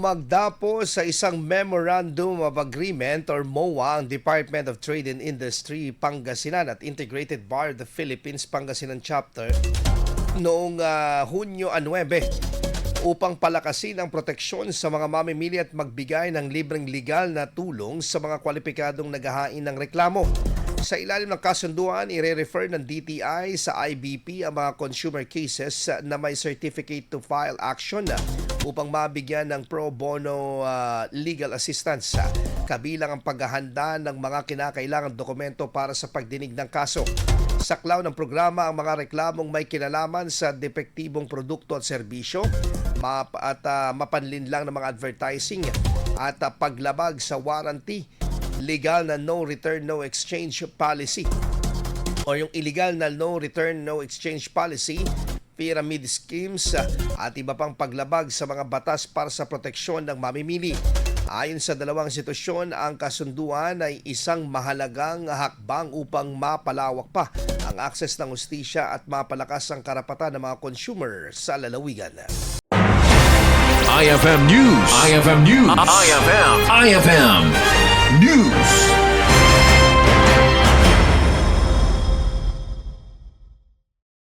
Magdapo sa isang Memorandum of Agreement or MOA ang Department of Trade and Industry Pangasinan at Integrated Bar of the Philippines Pangasinan Chapter noong Hunyo 9 upang palakasin ang proteksyon sa mga mamimili at magbigay ng libreng legal na tulong sa mga kwalipikadong naghahain ng reklamo. Sa ilalim ng kasunduan, ire-refer ng DTI sa IBP ang mga consumer cases na may certificate to file action upang mabigyan ng pro bono legal assistance. Kabilang ang paghahanda ng mga kinakailangang dokumento para sa pagdinig ng kaso. Saklaw ng programa ang mga reklamong may kinalaman sa depektibong produkto at serbisyo at mapanlinlang ng mga advertising at paglabag sa warranty, legal na no return no exchange policy o yung illegal na no return no exchange policy, pyramid schemes at iba pang paglabag sa mga batas para sa proteksyon ng mamimili. Ayon sa dalawang institusyon, ang kasunduan ay isang mahalagang hakbang upang mapalawak pa ang akses ng hustisya at mapalakas ang karapatan ng mga consumer sa lalawigan. IFM News. IFM News. IFM.